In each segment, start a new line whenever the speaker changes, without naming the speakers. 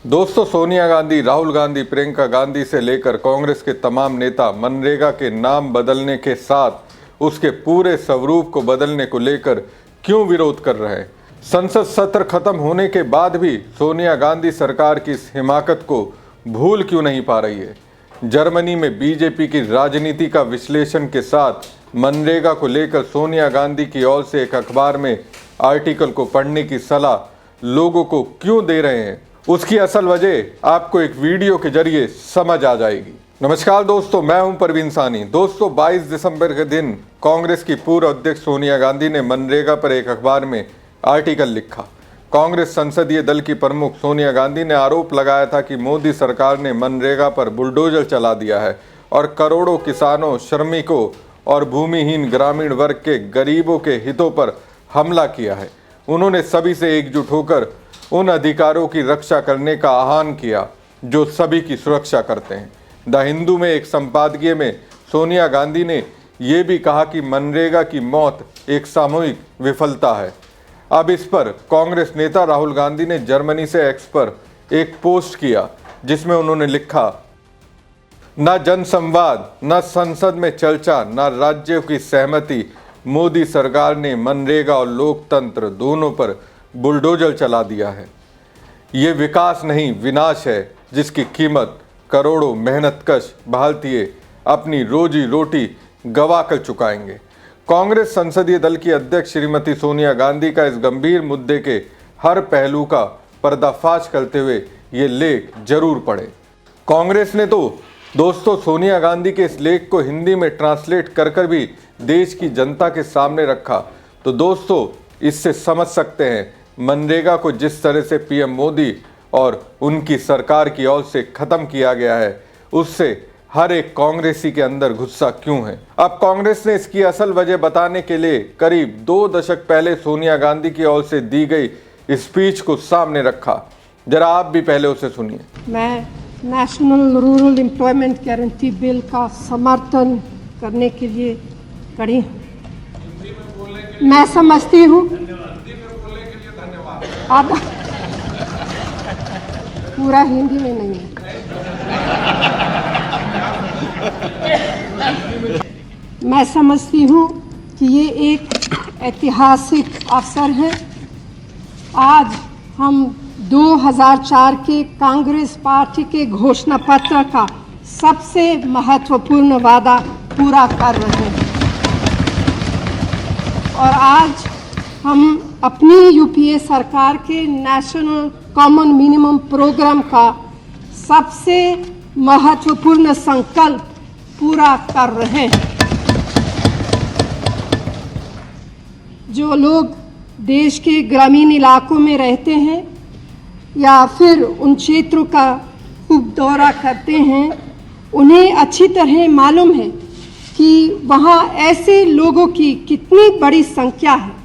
दोस्तों, सोनिया गांधी, राहुल गांधी, प्रियंका गांधी से लेकर कांग्रेस के तमाम नेता मनरेगा के नाम बदलने के साथ उसके पूरे स्वरूप को बदलने को लेकर क्यों विरोध कर रहे हैं? संसद सत्र खत्म होने के बाद भी सोनिया गांधी सरकार की इस हिमाकत को भूल क्यों नहीं पा रही है? जर्मनी में बीजेपी की राजनीति का विश्लेषण के साथ मनरेगा को लेकर सोनिया गांधी की ओर से एक अखबार में आर्टिकल को पढ़ने की सलाह लोगों को क्यों दे रहे हैं, उसकी असल वजह आपको एक वीडियो के जरिए समझ आ जाएगी। नमस्कार दोस्तों, मैं हूं परवीन सानी। दोस्तों, 22 दिसंबर के दिन कांग्रेस की पूर्व अध्यक्ष सोनिया गांधी ने मनरेगा पर एक अखबार में आर्टिकल लिखा। कांग्रेस संसदीय दल की प्रमुख सोनिया गांधी ने आरोप लगाया था कि मोदी सरकार ने मनरेगा पर बुलडोजर चला दिया है और करोड़ों किसानों, श्रमिकों और भूमिहीन ग्रामीण वर्ग के गरीबों के हितों पर हमला किया है। उन्होंने सभी से एकजुट होकर उन अधिकारों की रक्षा करने का आह्वान किया जो सभी की सुरक्षा करते हैं। द हिंदू में एक संपादकीय में सोनिया गांधी ने यह भी कहा कि मनरेगा की मौत एक सामूहिक विफलता है। अब इस पर कांग्रेस नेता राहुल गांधी ने जर्मनी से एक्स पर एक पोस्ट किया जिसमें उन्होंने लिखा, न जनसंवाद, न संसद में चर्चा, न राज्यों की सहमति, मोदी सरकार ने मनरेगा और लोकतंत्र दोनों पर बुलडोजर चला दिया है। ये विकास नहीं, विनाश है, जिसकी कीमत करोड़ों मेहनतकश भारतीय अपनी रोजी रोटी गवा कर चुकाएंगे। कांग्रेस संसदीय दल की अध्यक्ष श्रीमती सोनिया गांधी का इस गंभीर मुद्दे के हर पहलू का पर्दाफाश करते हुए ये लेख जरूर पढ़ें। कांग्रेस ने तो दोस्तों सोनिया गांधी के इस लेख को हिंदी में ट्रांसलेट कर भी देश की जनता के सामने रखा। तो दोस्तों, इससे समझ सकते हैं मनरेगा को जिस तरह से पीएम मोदी और उनकी सरकार की ओर से खत्म किया गया है, उससे हर एक कांग्रेसी के अंदर गुस्सा क्यों है। अब कांग्रेस ने इसकी असल वजह बताने के लिए करीब 2 दशक पहले सोनिया गांधी की ओर से दी गई स्पीच को सामने रखा। जरा आप भी पहले उसे सुनिए।
मैं national rural employment guarantee bill का समर्थन करने के लिए खड़ी हूँ। मैं समझती हूँ अब पूरा हिंदी में नहीं है। मैं समझती हूँ कि ये एक ऐतिहासिक अवसर है। आज हम 2004 के कांग्रेस पार्टी के घोषणा पत्र का सबसे महत्वपूर्ण वादा पूरा कर रहे हैं और आज हम अपनी यूपीए सरकार के नेशनल कॉमन मिनिमम प्रोग्राम का सबसे महत्वपूर्ण संकल्प पूरा कर रहे हैं। जो लोग देश के ग्रामीण इलाकों में रहते हैं या फिर उन क्षेत्रों का खूब दौरा करते हैं, उन्हें अच्छी तरह मालूम है कि वहाँ ऐसे लोगों की कितनी बड़ी संख्या है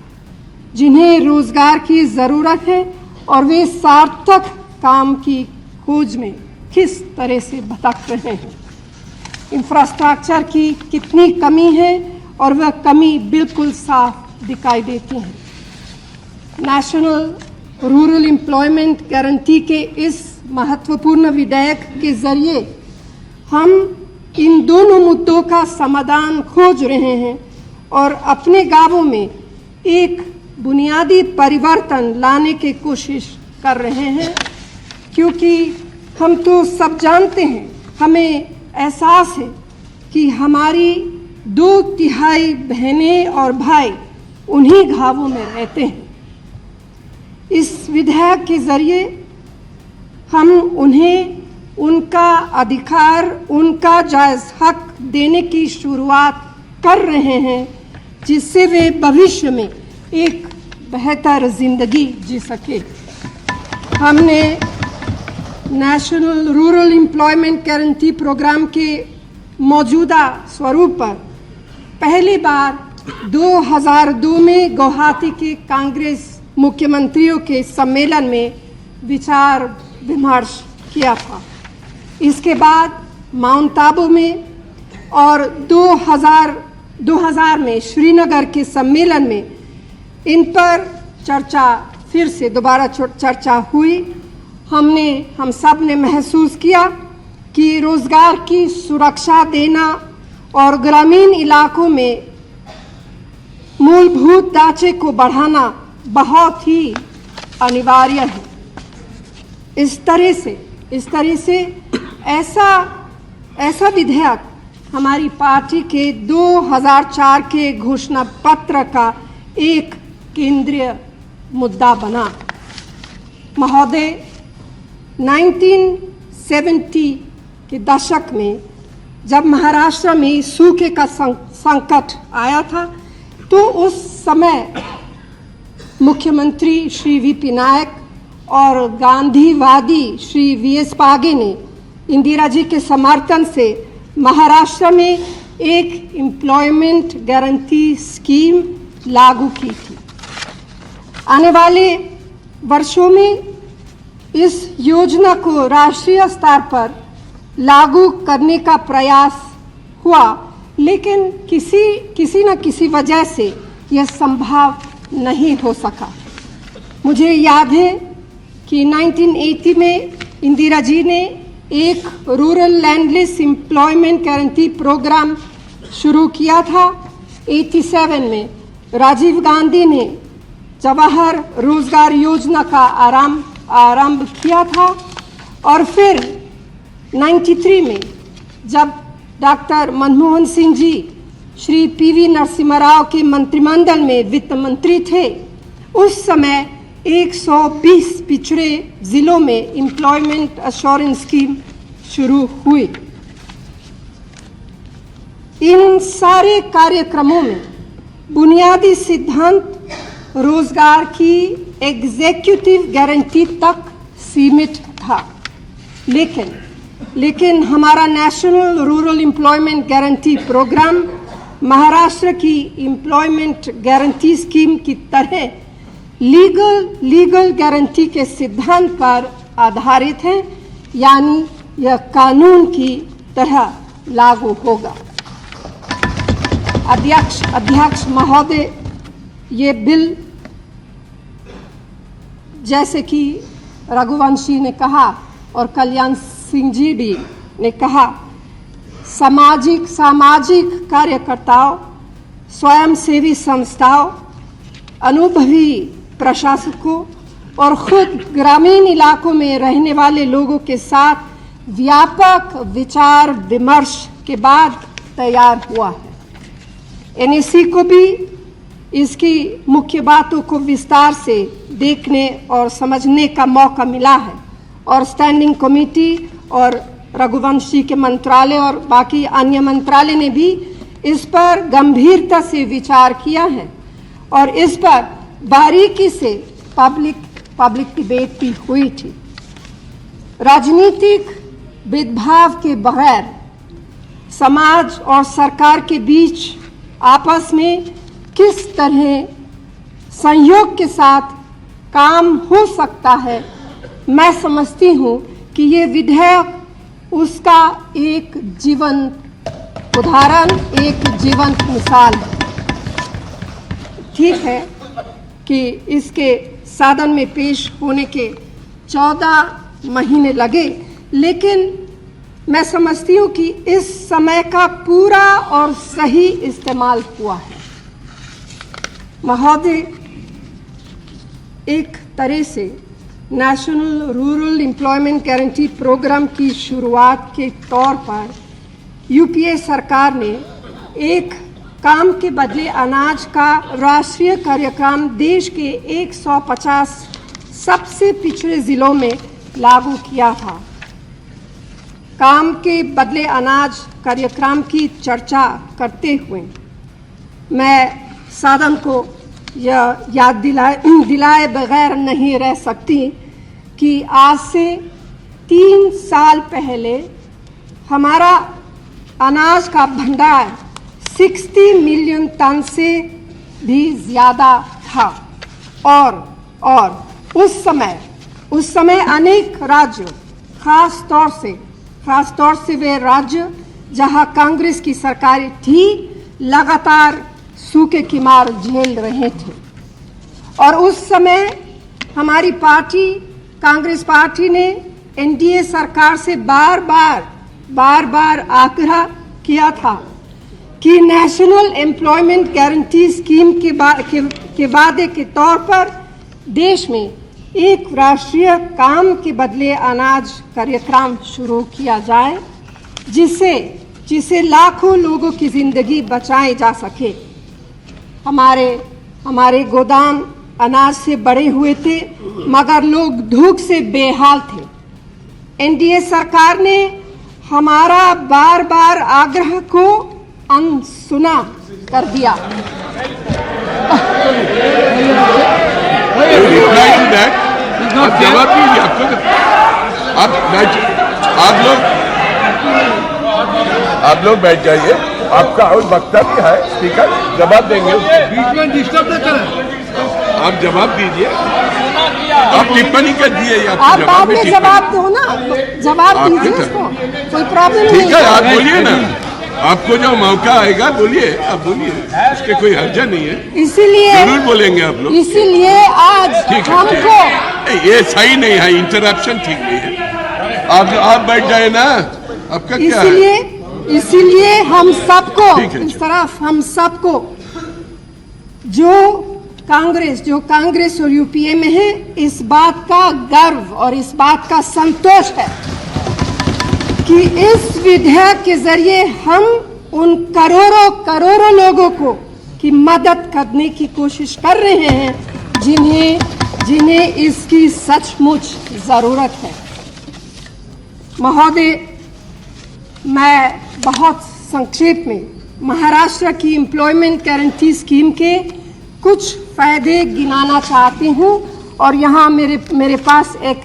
जिन्हें रोजगार की ज़रूरत है और वे सार्थक काम की खोज में किस तरह से भटक रहे हैं। इंफ्रास्ट्रक्चर की कितनी कमी है और वह कमी बिल्कुल साफ दिखाई देती है। नेशनल रूरल एम्प्लॉयमेंट गारंटी के इस महत्वपूर्ण विधेयक के जरिए हम इन दोनों मुद्दों का समाधान खोज रहे हैं और अपने गांवों में एक बुनियादी परिवर्तन लाने की कोशिश कर रहे हैं, क्योंकि हम तो सब जानते हैं, हमें एहसास है कि हमारी 2/3 बहनें और भाई उन्हीं गांवों में रहते हैं। इस विधेयक के जरिए हम उन्हें उनका अधिकार, उनका जायज़ हक देने की शुरुआत कर रहे हैं, जिससे वे भविष्य में एक बेहतर जिंदगी जी सके। हमने national rural employment guarantee programme के मौजूदा स्वरूप पर पहली बार 2002 में गुवाहाटी के कांग्रेस मुख्यमंत्रियों के सम्मेलन में विचार विमर्श किया था। इसके बाद माउंट आबू में और 2000 में श्रीनगर के सम्मेलन में इन पर चर्चा फिर से दोबारा चर्चा हुई हम सब ने महसूस किया कि रोज़गार की सुरक्षा देना और ग्रामीण इलाकों में मूलभूत ढांचे को बढ़ाना बहुत ही अनिवार्य है। इस तरह से ऐसा विधेयक हमारी पार्टी के 2004 के घोषणा पत्र का एक केंद्रीय मुद्दा बना। महोदय, 1970 के दशक में जब महाराष्ट्र में सूखे का संकट आया था, तो उस समय मुख्यमंत्री श्री वीपी नायक और गांधीवादी श्री वीएस पागे ने इंदिरा जी के समर्थन से महाराष्ट्र में एक एम्प्लॉयमेंट गारंटी स्कीम लागू की थी। आने वाले वर्षों में इस योजना को राष्ट्रीय स्तर पर लागू करने का प्रयास हुआ, लेकिन किसी न किसी वजह से यह संभव नहीं हो सका। मुझे याद है कि 1980 में इंदिरा जी ने एक rural landless employment guarantee programme शुरू किया था। 87 में राजीव गांधी ने जवाहर रोजगार योजना का आरंभ किया था, और फिर 93 में जब डॉक्टर मनमोहन सिंह जी श्री पीवी नरसिम्हा राव के मंत्रिमंडल में वित्त मंत्री थे, उस समय 120 पिछड़े जिलों में एम्प्लॉयमेंट एश्योरेंस स्कीम शुरू हुई। इन सारे कार्यक्रमों में बुनियादी सिद्धांत रोजगार की एग्जीक्यूटिव गारंटी तक सीमित था, लेकिन हमारा national rural employment guarantee programme Maharashtra की एम्प्लॉयमेंट गारंटी स्कीम की तरह लीगल गारंटी के सिद्धांत पर आधारित है, यानी यह कानून की तरह लागू होगा। अध्यक्ष महोदय, ये बिल, जैसे कि रघुवंशी ने कहा और कल्याण सिंह जी भी ने कहा, सामाजिक कार्यकर्ताओं, स्वयंसेवी संस्थाओं, अनुभवी प्रशासकों और खुद ग्रामीण इलाकों में रहने वाले लोगों के साथ व्यापक विचार विमर्श के बाद तैयार हुआ है। एनएसी को भी इसकी मुख्य बातों को विस्तार से देखने और समझने का मौका मिला है, और स्टैंडिंग कमेटी और रघुवंशी के मंत्रालय और बाकी अन्य मंत्रालय ने भी इस पर गंभीरता से विचार किया है, और इस पर बारीकी से पब्लिक डिबेट भी हुई थी। राजनीतिक भेदभाव के बगैर समाज और सरकार के बीच आपस में किस तरह सहयोग के साथ काम हो सकता है, मैं समझती हूँ कि ये विधेयक उसका एक जीवंत उदाहरण, एक जीवंत मिसाल है। ठीक है कि इसके सदन में पेश होने के 14 महीने लगे, लेकिन मैं समझती हूँ कि इस समय का पूरा और सही इस्तेमाल हुआ है। महोदय, एक तरह से national rural employment guarantee programme की शुरुआत के तौर पर यूपीए सरकार ने एक काम के बदले अनाज का राष्ट्रीय कार्यक्रम देश के 150 सबसे पिछड़े जिलों में लागू किया था। काम के बदले अनाज कार्यक्रम की चर्चा करते हुए मैं सदन को यह याद दिलाए बगैर नहीं रह सकती कि आज से 3 साल पहले हमारा अनाज का भंडार 60 मिलियन टन से भी ज़्यादा था, और उस समय अनेक राज्यों, खास तौर से वे राज्य जहां कांग्रेस की सरकारें थी, लगातार सूखे की मार झेल रहे थे, और उस समय हमारी पार्टी कांग्रेस पार्टी ने एनडीए सरकार से बार बार आग्रह किया था कि नेशनल एम्प्लॉयमेंट गारंटी स्कीम के वादे के तौर पर देश में एक राष्ट्रीय काम के बदले अनाज कार्यक्रम शुरू किया जाए, जिससे लाखों लोगों की जिंदगी बचाई जा सके। हमारे गोदाम अनाज से भरे हुए थे, मगर लोग भूख से बेहाल थे। एनडीए सरकार ने हमारा बार आग्रह को अनसुना कर दिया।
आप जवाब दीजिए। आप लोग बैठ जाइए, आपका और वक्तव्य है, स्पीकर जवाब देंगे।
बीच में डिस्टर्ब न करें।
आप जवाब दीजिए। आप टिप्पणी कर दिए।
आप बाद में जवाब दो ना, जवाब दीजिए उसको, कोई प्रॉब्लम नहीं।
ठीक है, आप बोलिए ना, आपको जो मौका आएगा बोलिए, आप बोलिए, उसके कोई हर्जा नहीं है।
इसीलिए
जरूर बोलेंगे आप लोग।
इसीलिए आज हमको
ये सही नहीं है, इंटरप्शन ठीक नहीं है। आप बैठ जाए ना, आपका क्या है?
इसीलिए हम सबको
ठीक है,
इस तरफ हम सबको जो कांग्रेस और यूपीए में है, इस बात का गर्व और इस बात का संतोष है कि इस विधेयक के जरिए हम उन करोड़ों लोगों को की मदद करने की कोशिश कर रहे हैं जिन्हें इसकी सचमुच जरूरत है। महोदय, मैं बहुत संक्षेप में महाराष्ट्र की एम्प्लॉयमेंट गारंटी स्कीम के कुछ फायदे गिनाना चाहती हूँ और यहाँ मेरे पास एक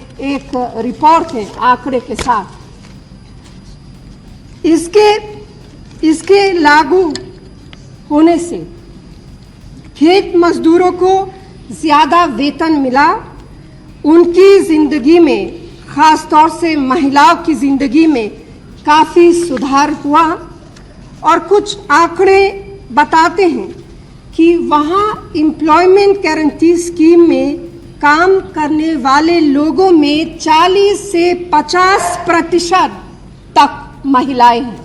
रिपोर्ट है आंकड़े के साथ। इसके लागू होने से खेत मजदूरों को ज्यादा वेतन मिला, उनकी जिंदगी में, खास तौर से महिलाओं की जिंदगी में काफी सुधार हुआ और कुछ आंकड़े बताते हैं कि वहाँ एम्प्लॉयमेंट गारंटी स्कीम में काम करने वाले लोगों में 40 से 50% तक महिलाएं हैं।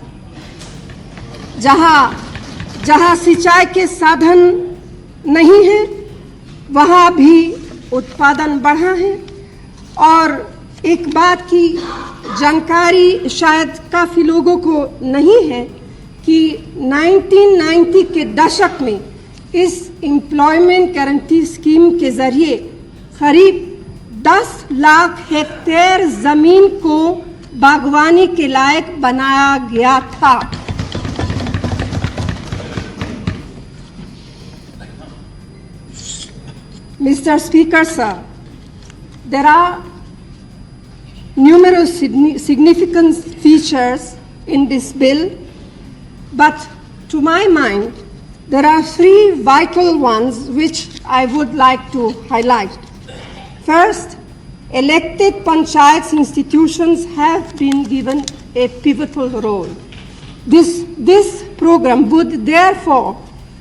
जहाँ सिंचाई के साधन नहीं है, वहाँ भी उत्पादन बढ़ा है। और एक बात की जानकारी शायद काफ़ी लोगों को नहीं है कि 1990 के दशक में इस एम्प्लॉयमेंट गारंटी स्कीम के जरिए करीब 10 लाख हेक्टेयर जमीन को बागवानी के लायक बनाया गया था। Mr. Speaker, sir, there are numerous significant features in this bill, but to my mind, there are 3 vital ones which I would like to highlight. First, elected panchayats institutions have been given a pivotal role. This program would therefore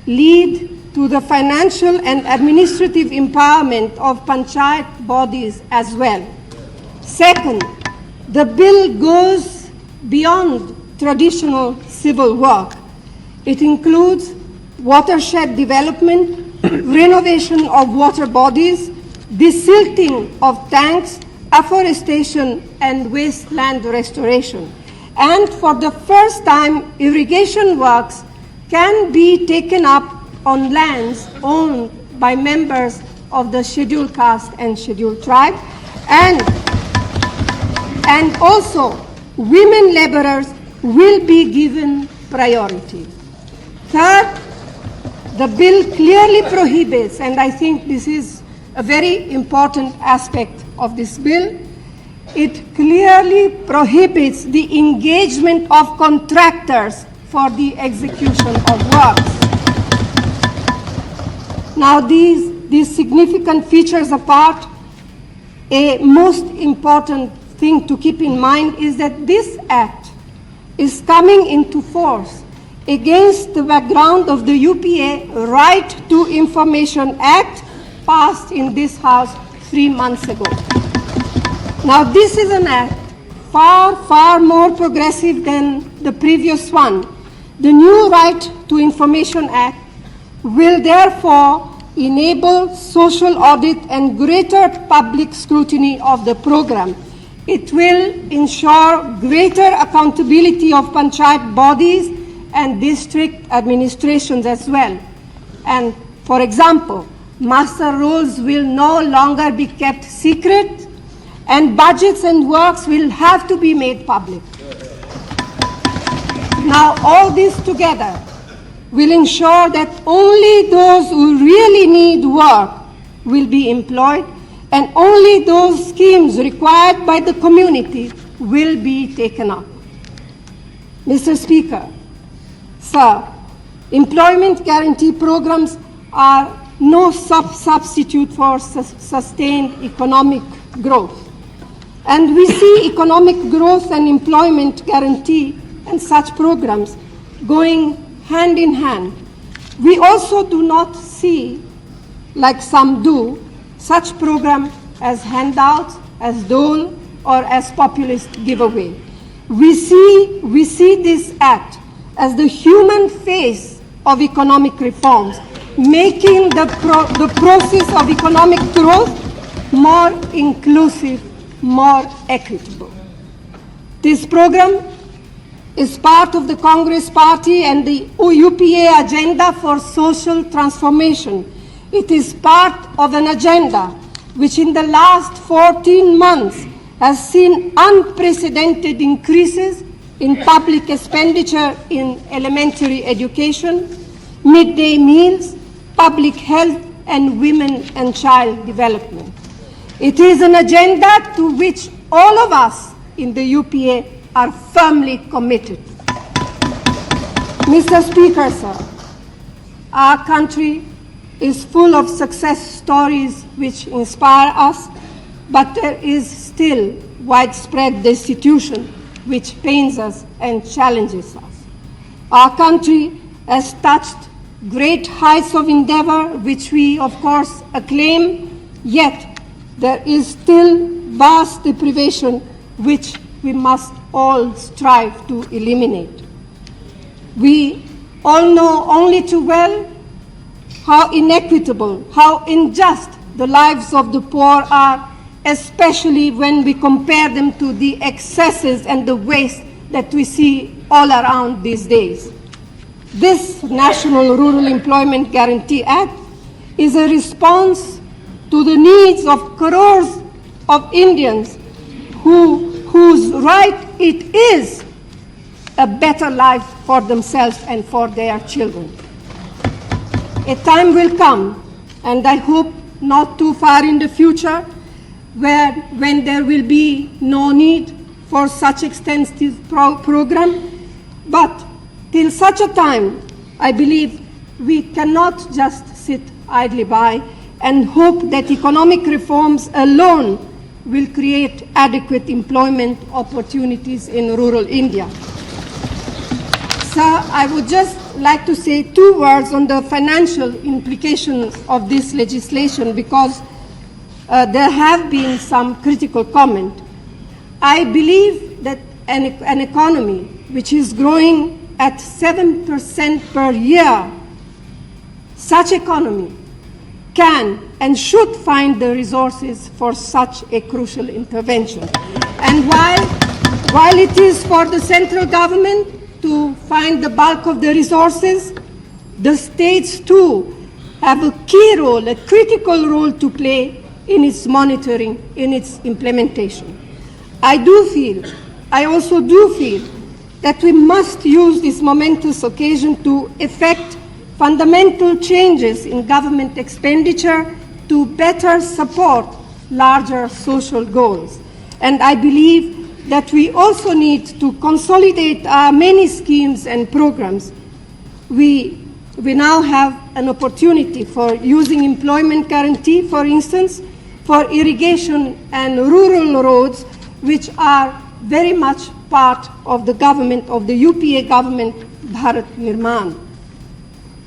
lead to the financial and administrative empowerment of panchayat bodies as well. Second, the bill goes beyond traditional civil work. It includes watershed development, renovation of water bodies, desilting of tanks, afforestation and wasteland restoration. And for the first time, irrigation works can be taken up on lands owned by members of the scheduled caste and scheduled tribe, and also women laborers will be given priority. Third, the bill clearly prohibits, and I think this is a very important aspect of this bill, it clearly prohibits the engagement of contractors for the execution of works. Now, these significant features apart, a most important thing to keep in mind is that this act is coming into force against the background of the UPA Right to Information Act passed in this House 3 months ago. Now, this is an act far more progressive than the previous one. The new Right to Information Act will therefore enable social audit and greater public scrutiny of the program. It will ensure greater accountability of panchayat bodies and district administrations as well. And for example, master rolls will no longer be kept secret, and budgets and works will have to be made public. Now, all this together will ensure that only those who really need work will be employed, and only those schemes required by the community will be taken up. Mr. Speaker, sir, employment guarantee programs are no substitute for sustained economic growth. And we see economic growth and employment guarantee and such programs going hand in hand. We also do not see, like some do, such program as handouts, as dole, or as populist giveaway. We see this act as the human face of economic reforms, making the process of economic growth more inclusive, more equitable. This program is part of the Congress Party and the UPA agenda for social transformation. It is part of an agenda which in the last 14 months has seen unprecedented increases in public expenditure in elementary education, midday meals, public health, and women and child development. It is an agenda to which all of us in the UPA are firmly committed. Mr. Speaker, sir, our country is full of success stories which inspire us, but there is still widespread destitution which pains us and challenges us. Our country has touched great heights of endeavor, which we, of course, acclaim, yet there is still vast deprivation which we must all strive to eliminate. We all know only too well how inequitable, how unjust the lives of the poor are, especially when we compare them to the excesses and the waste that we see all around these days. This National Rural Employment Guarantee Act is a response to the needs of crores of Indians whose right it is a better life for themselves and for their children. A time will come, and I hope not too far in the future, when there will be no need for such extensive program. But till such a time, I believe we cannot just sit idly by and hope that economic reforms alone will create adequate employment opportunities in rural India. Sir, I would just like to say 2 words on the financial implications of this legislation, because there have been some critical comment. I believe that an economy which is growing at 7% per year, such economy can and should find the resources for such a crucial intervention. And while it is for the central government to find the bulk of the resources, the states too have a key role, a critical role to play in its monitoring, in its implementation. I also do feel that we must use this momentous occasion to effect fundamental changes in government expenditure to better support larger social goals. And I believe that we also need to consolidate our many schemes and programs. We now have an opportunity for using employment guarantee, for instance, for irrigation and rural roads, which are very much part of the government, of the UPA government, Bharat Nirman.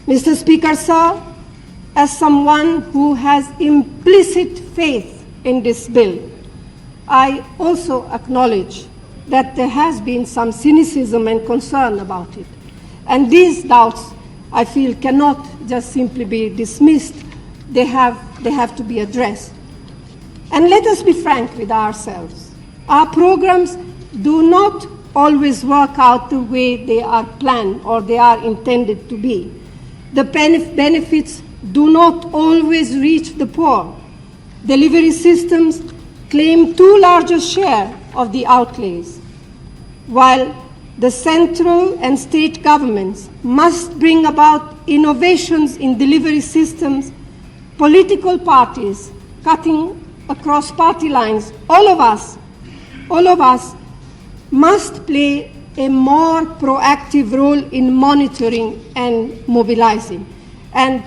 Mr. Speaker, sir, as someone who has implicit faith in this bill, I also acknowledge that there has been some cynicism and concern about it. And these doubts, I feel, cannot just simply be dismissed. They have to be addressed. And let us be frank with ourselves. Our programs do not always work out the way they are planned or they are intended to be. The benefits do not always reach the poor. Delivery systems claim too large a share of the outlays, while the central and state governments must bring about innovations in delivery systems. Political parties, cutting across party lines, all of us must play a more proactive role in monitoring and mobilizing. And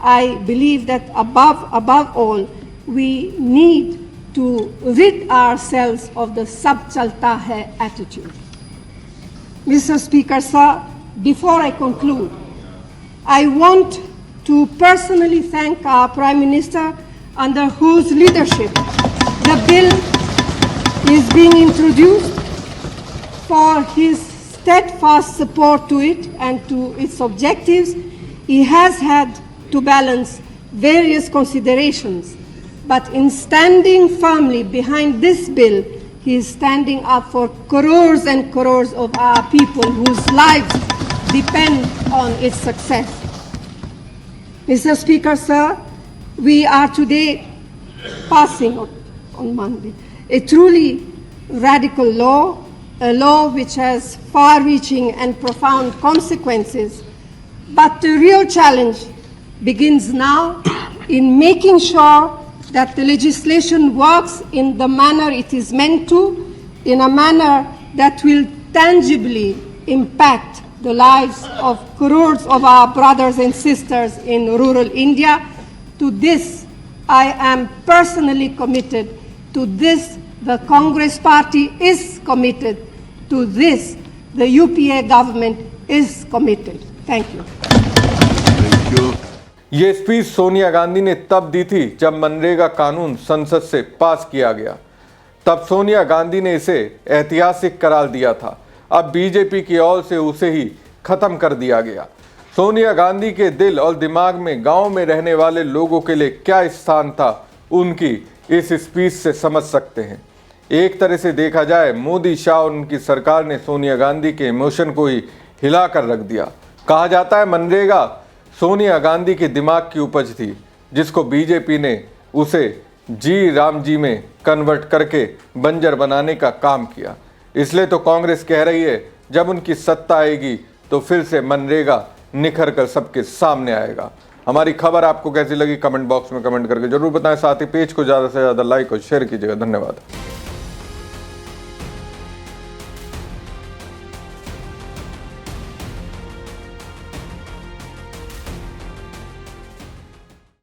I believe that above all, we need to rid ourselves of the sab chalta hai attitude. Mr. Speaker, sir, before I conclude, I want to personally thank our Prime Minister, under whose leadership the bill is being introduced, for his steadfast support to it and to its objectives. He has had to balance various considerations, but in standing firmly behind this bill, he is standing up for crores and crores of our people whose lives depend on its success. Mr. Speaker, sir, we are today passing on Monday a truly radical law, a law which has far-reaching and profound consequences. But the real challenge begins now in making sure that the legislation works in the manner it is meant to, in a manner that will tangibly impact the lives of crores of our brothers and sisters in rural India. To this, I am personally committed. To this, the Congress Party is committed. To this, the UPA government is committed. Thank you.
Thank you.
ये speech Sonia Gandhi ने तब दी थी जब मनरेगा कानून संसद से पास किया गया। तब सोनिया गांधी ने इसे ऐतिहासिक करार दिया था। अब बीजेपी की ओर से उसे ही खत्म कर दिया गया। सोनिया गांधी के दिल और दिमाग में गांव में रहने वाले लोगों के लिए क्या स्थान था, उनकी इस स्पीच से समझ सकते हैं। एक तरह से देखा जाए, मोदी, शाह और उनकी सरकार ने सोनिया गांधी के इमोशन को ही हिला कर रख दिया। कहा जाता है मनरेगा सोनिया गांधी के दिमाग की उपज थी, जिसको बीजेपी ने उसे जी राम जी में कन्वर्ट करके बंजर बनाने का काम किया। इसलिए तो कांग्रेस कह रही है जब उनकी सत्ता आएगी तो फिर से मनरेगा निखर कर सबके सामने आएगा। हमारी खबर आपको कैसी लगी कमेंट बॉक्स में कमेंट करके जरूर बताएं। साथ ही पेज को ज़्यादा से ज़्यादा लाइक और शेयर कीजिएगा। धन्यवाद।